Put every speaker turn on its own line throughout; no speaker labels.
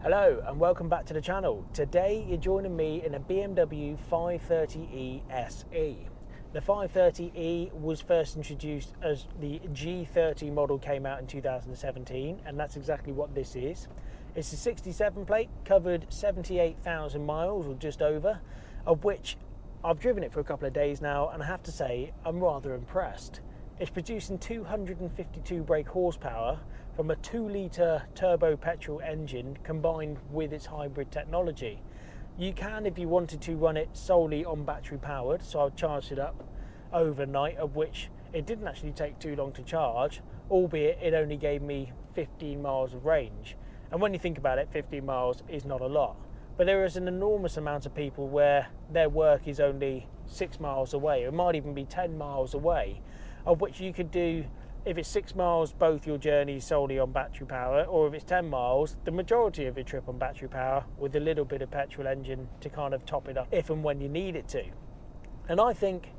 Hello and welcome back to the channel. Today you're joining me in a BMW 530E SE. The 530E was first introduced as the G30 model came out in 2017, and that's exactly what this is. It's a 67 plate, covered 78,000 miles or just over, of which I've driven it for a couple of days now, and I have to say I'm rather impressed. It's producing 252 brake horsepower from a 2-litre turbo petrol engine combined with its hybrid technology. You can, if you wanted to, run it solely on battery powered, so I charged it up overnight, of which it didn't actually take too long to charge, albeit it only gave me 15 miles of range. And when you think about it, 15 miles is not a lot. But there is an enormous amount of people where their work is only 6 miles away, or it might even be 10 miles away, of which you could do, if it's 6 miles, both your journeys solely on battery power, or if it's 10 miles, the majority of your trip on battery power with a little bit of petrol engine to kind of top it up if and when you need it to. And I think,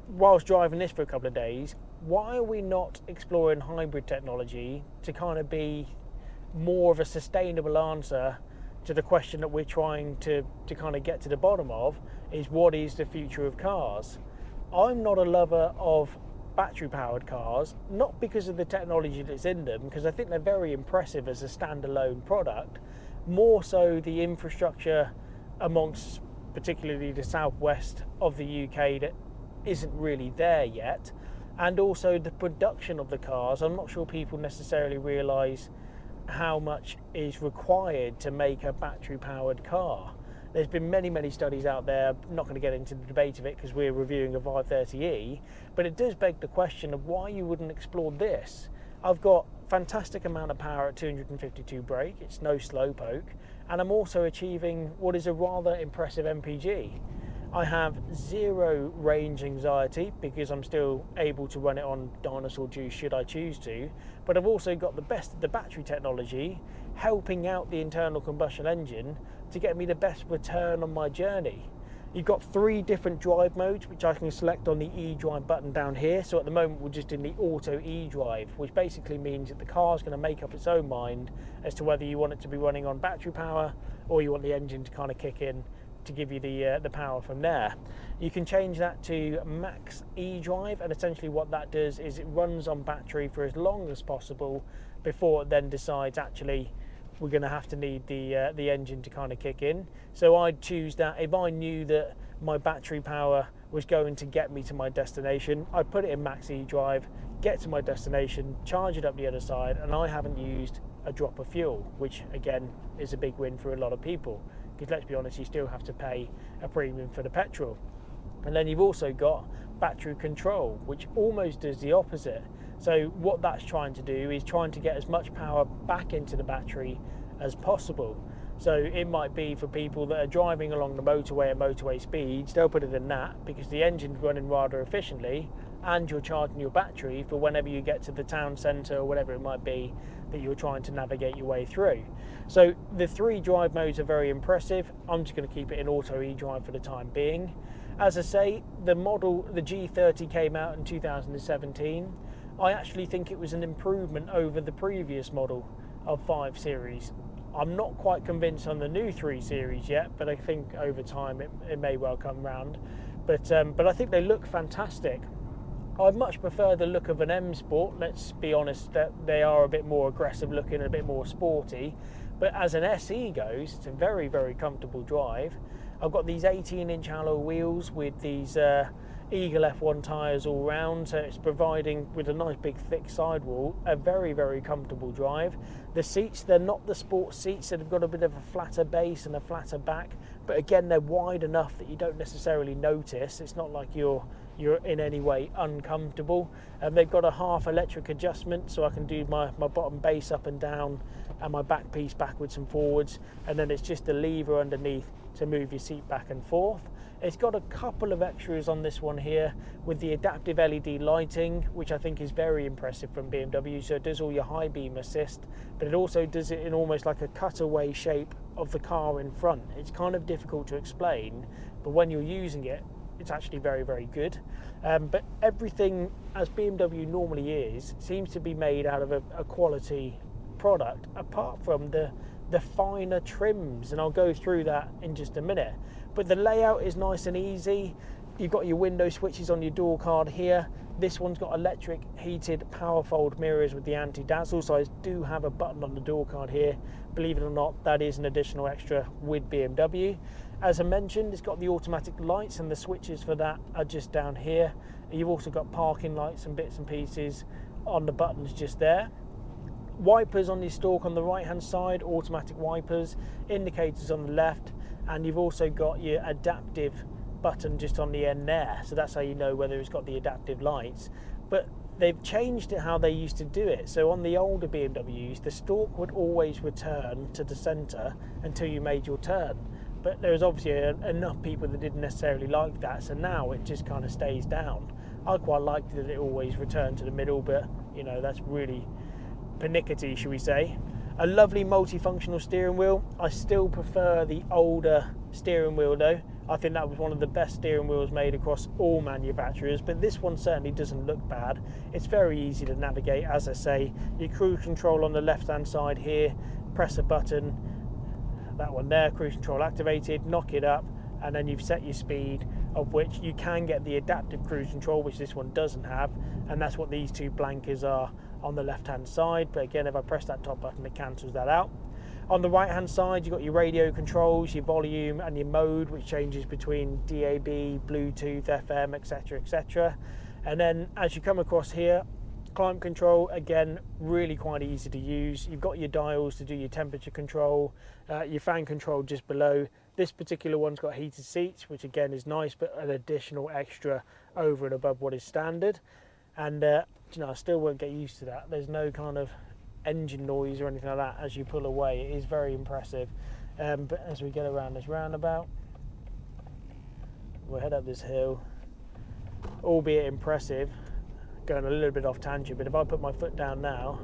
whilst driving this for a couple of days, why are we not exploring hybrid technology to kind of be more of a sustainable answer to the question that we're trying to kind of get to the bottom of, is what is the future of cars? I'm not a lover of battery powered cars, not because of the technology that's in them, because I think they're very impressive as a standalone product, more so the infrastructure amongst particularly the southwest of the UK that isn't really there yet, and also the production of the cars. I'm not sure people necessarily realise how much is required to make a battery powered car. There's been many studies out there. I'm not going to get into the debate of it because we're reviewing a 530E, but it does beg the question of why you wouldn't explore this. I've got fantastic amount of power at 252 brake, it's no slowpoke, and I'm also achieving what is a rather impressive MPG. I have zero range anxiety because I'm still able to run it on dinosaur juice should I choose to, but I've also got the best of the battery technology helping out the internal combustion engine to get me the best return on my journey. You've got 3 different drive modes which I can select on the eDrive button down here. So at the moment we're just in the auto eDrive, which basically means that the car's going to make up its own mind as to whether you want it to be running on battery power or you want the engine to kind of kick in to give you the power from there. You can change that to max eDrive, and essentially what that does is it runs on battery for as long as possible before it then decides actually we're going to have to need the engine to kind of kick in. So I'd choose that if I knew that my battery power was going to get me to my destination. I'd put it in max eDrive, get to my destination, charge it up the other side, and I haven't used a drop of fuel, which again is a big win for a lot of people, because let's be honest, you still have to pay a premium for the petrol. And then you've also got battery control, which almost does the opposite. So what that's trying to do is trying to get as much power back into the battery as possible. So it might be for people that are driving along the motorway at motorway speeds, they'll put it in that because the engine's running rather efficiently and you're charging your battery for whenever you get to the town centre or whatever it might be that you're trying to navigate your way through. So the 3 drive modes are very impressive. I'm just going to keep it in auto eDrive for the time being. As I say, the G30 came out in 2017. I actually think it was an improvement over the previous model of 5 Series. I'm not quite convinced on the new 3 Series yet, but I think over time it may well come round. But I think they look fantastic. I much prefer the look of an M Sport. Let's be honest, that they are a bit more aggressive looking and a bit more sporty. But as an SE goes, it's a very comfortable drive. I've got these 18-inch alloy wheels with these Eagle F1 tyres all round, so it's providing, with a nice big thick sidewall, a very comfortable drive. The seats, they're not the sports seats, so they've got a bit of a flatter base and a flatter back, but again they're wide enough that you don't necessarily notice. It's not like you're in any way uncomfortable. And they've got a half electric adjustment, so I can do my bottom base up and down and my back piece backwards and forwards, and then it's just the lever underneath to move your seat back and forth. It's got a couple of extras on this one here with the adaptive LED lighting, which I think is very impressive from BMW. So it does all your high beam assist, but it also does it in almost like a cutaway shape of the car in front. It's kind of difficult to explain, but when you're using it, it's actually very good. But everything, as BMW normally is, seems to be made out of a quality product, apart from the the finer trims, and I'll go through that in just a minute. But the layout is nice and easy. You've got your window switches on your door card here. This one's got electric heated power fold mirrors with the anti-dazzle, so I do have a button on the door card here. Believe it or not, that is an additional extra with BMW. As I mentioned, it's got the automatic lights, and the switches for that are just down here. You've also got parking lights and bits and pieces on the buttons just there. Wipers on your stalk on the right hand side, automatic wipers, indicators on the left, and you've also got your adaptive button just on the end there, so that's how you know whether it's got the adaptive lights. But they've changed it how they used to do it. So on the older BMWs, the stalk would always return to the centre until you made your turn, but there was obviously enough people that didn't necessarily like that, so now it just kind of stays down. I quite liked that it always returned to the middle, but you know, that's really pernickety, should we say. A lovely multifunctional steering wheel. I still prefer the older steering wheel though. I think that was one of the best steering wheels made across all manufacturers, but this one certainly doesn't look bad. It's very easy to navigate. As I say, your cruise control on the left hand side here, press a button, that one there, cruise control activated, knock it up, and then you've set your speed, of which you can get the adaptive cruise control, which this one doesn't have, and that's what these two blankers are on the left hand side. But again, if I press that top button, it cancels that out. On the right hand side, you've got your radio controls, your volume and your mode, which changes between DAB, Bluetooth, FM, etc, etc. And then as you come across here, climate control, again, really quite easy to use. You've got your dials to do your temperature control, your fan control just below. This particular one's got heated seats, which again is nice, but an additional extra over and above what is standard. And you know, I still won't get used to that. There's no kind of engine noise or anything like that as you pull away. It is very impressive. But as we get around this roundabout, we'll head up this hill, albeit impressive, going a little bit off tangent, but if I put my foot down now,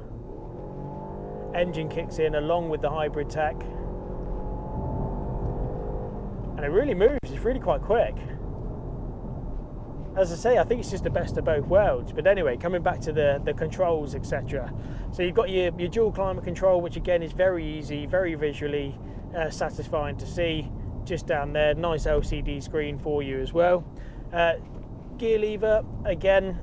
engine kicks in along with the hybrid tech, and it really moves. It's really quite quick. As I say, I think it's just the best of both worlds. But anyway, coming back to the controls, etc. So you've got your dual climate control, which again is very easy, very visually satisfying to see. Just down there, nice LCD screen for you as well. Gear lever, again,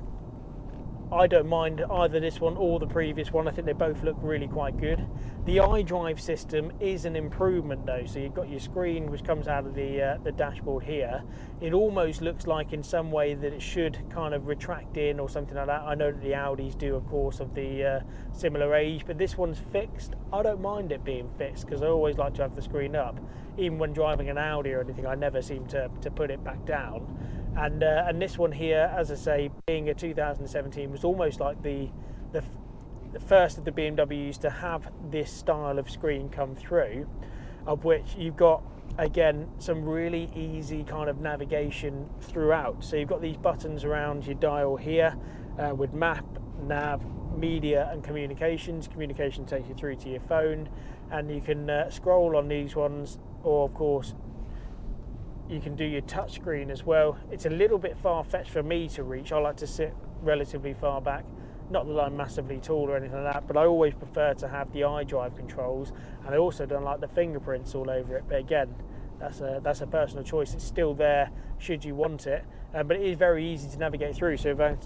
I don't mind either this one or the previous one. I think they both look really quite good. The iDrive system is an improvement though. So you've got your screen which comes out of the dashboard here. It almost looks like in some way that it should kind of retract in or something like that. I know that the Audis do, of course, of the similar age, but this one's fixed. I don't mind it being fixed because I always like to have the screen up. Even when driving an Audi or anything, I never seem to put it back down. And this one here, as I say, being a 2017, was almost like the first of the BMWs to have this style of screen come through, of which you've got, again, some really easy kind of navigation throughout. So you've got these buttons around your dial here with map, nav, media and communications. Communication takes you through to your phone, and you can scroll on these ones, or of course you can do your touch screen as well. It's a little bit far-fetched for me to reach. I like to sit relatively far back. Not that I'm massively tall or anything like that, but I always prefer to have the iDrive controls, and I also don't like the fingerprints all over it. But again, that's a personal choice. It's still there should you want it, but it is very easy to navigate through. So if I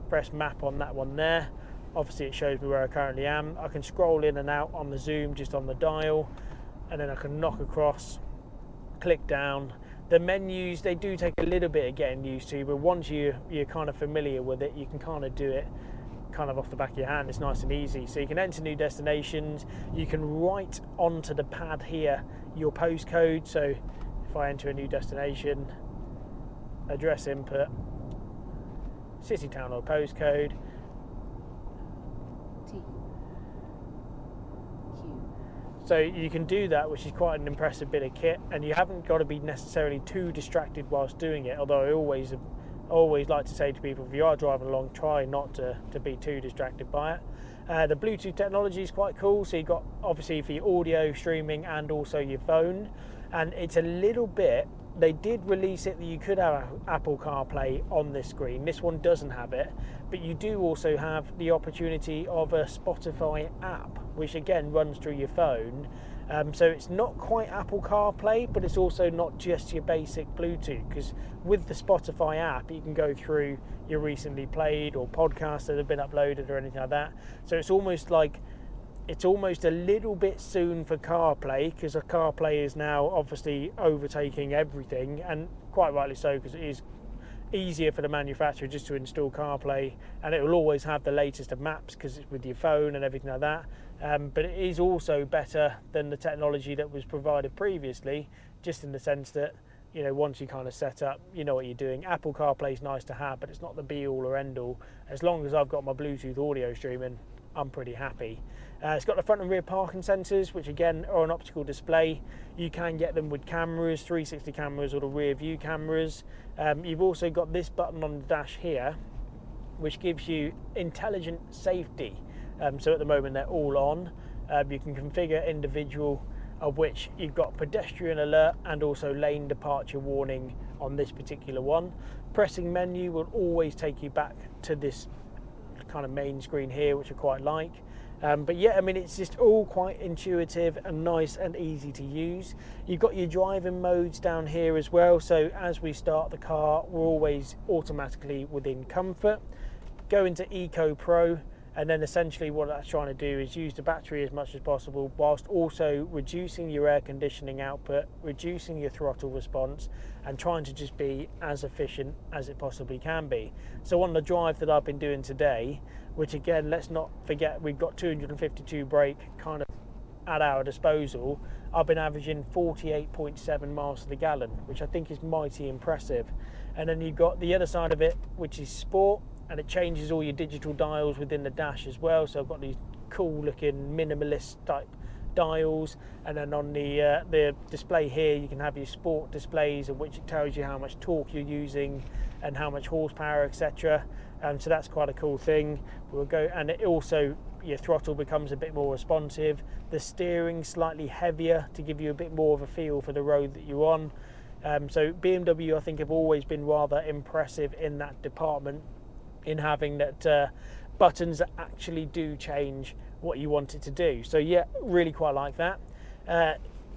press map on that one there, obviously it shows me where I currently am. I can scroll in and out on the zoom just on the dial, and then I can knock across, click down. The menus, they do take a little bit of getting used to, but once you're kind of familiar with it, you can kind of do it kind of off the back of your hand. It's nice and easy. So you can enter new destinations. You can write onto the pad here your postcode. So if I enter a new destination, address input, city, town or postcode, so you can do that, which is quite an impressive bit of kit, and you haven't got to be necessarily too distracted whilst doing it. Although I always like to say to people, if you are driving along, try not to be too distracted by it. The Bluetooth technology is quite cool. So you've got obviously for your audio streaming and also your phone, and it's a little bit. They did release it that you could have Apple CarPlay on this screen. This one doesn't have it, but you do also have the opportunity of a Spotify app, which again runs through your phone, So it's not quite Apple CarPlay, but it's also not just your basic Bluetooth, because with the Spotify app you can go through your recently played or podcasts that have been uploaded or anything like that. So it's almost a little bit soon for CarPlay, because CarPlay is now obviously overtaking everything, and quite rightly so, because it is easier for the manufacturer just to install CarPlay, and it will always have the latest of maps because it's with your phone and everything like that. But it is also better than the technology that was provided previously, just in the sense that, you know, once you kind of set up, you know what you're doing. Apple CarPlay is nice to have, but it's not the be all or end all. As long as I've got my Bluetooth audio streaming, I'm pretty happy. It's got the front and rear parking sensors, which again are an optical display. You can get them with cameras, 360 cameras or the rear view cameras. You've also got this button on the dash here, which gives you intelligent safety. So at the moment they're all on. You can configure individual, of which you've got pedestrian alert and also lane departure warning on this particular one. Pressing menu will always take you back to this kind of main screen here, which I quite like. But yeah, I mean, it's just all quite intuitive and nice and easy to use. You've got your driving modes down here as well, so as we start the car we're always automatically within comfort. Go into Eco Pro, and then essentially what that's trying to do is use the battery as much as possible whilst also reducing your air conditioning output, reducing your throttle response, and trying to just be as efficient as it possibly can be. So on the drive that I've been doing today, which again, let's not forget, we've got 252 brake kind of at our disposal, I've been averaging 48.7 miles to the gallon, which I think is mighty impressive. And then you've got the other side of it, which is Sport, and it changes all your digital dials within the dash as well. So I've got these cool looking minimalist type dials, and then on the display here you can have your sport displays, of which it tells you how much torque you're using and how much horsepower, etc. So that's quite a cool thing. We'll go, and it also, your throttle becomes a bit more responsive. The steering slightly heavier to give you a bit more of a feel for the road that you're on. So BMW, I think, have always been rather impressive in that department, in having that buttons that actually do change what you want it to do. So yeah, really quite like that.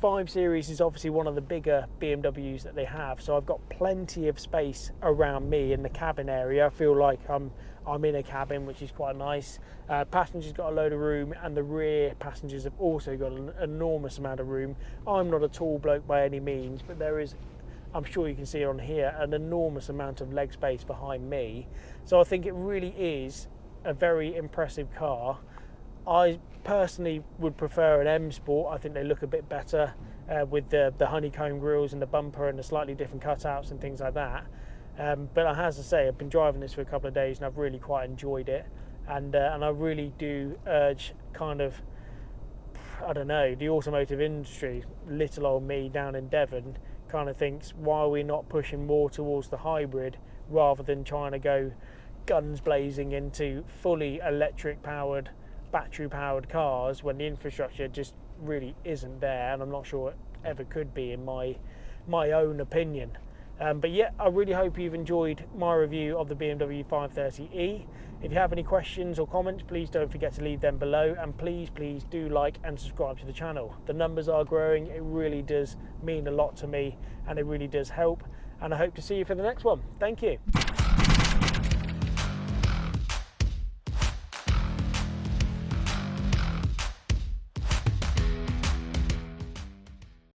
5 Series is obviously one of the bigger BMWs that they have, so I've got plenty of space around me in the cabin area. I feel like I'm in a cabin, which is quite nice. Passengers got a load of room, and the rear passengers have also got an enormous amount of room. I'm not a tall bloke by any means, but there is, I'm sure you can see on here, an enormous amount of leg space behind me. So I think it really is a very impressive car. I personally would prefer an M Sport. I think they look a bit better with the honeycomb grills and the bumper and the slightly different cutouts and things like that. But I have to say, I've been driving this for a couple of days and I've really quite enjoyed it. And I really do urge kind of, I don't know, the automotive industry, little old me down in Devon, kind of thinks, why are we not pushing more towards the hybrid rather than trying to go guns blazing into fully electric powered, battery powered cars, when the infrastructure just really isn't there, and I'm not sure it ever could be, in my own opinion. But yeah, I really hope you've enjoyed my review of the BMW 530E. If you have any questions or comments, please don't forget to leave them below, and please do like and subscribe to the channel. The numbers are growing, it really does mean a lot to me, and it really does help, and I hope to see you for the next one. Thank you.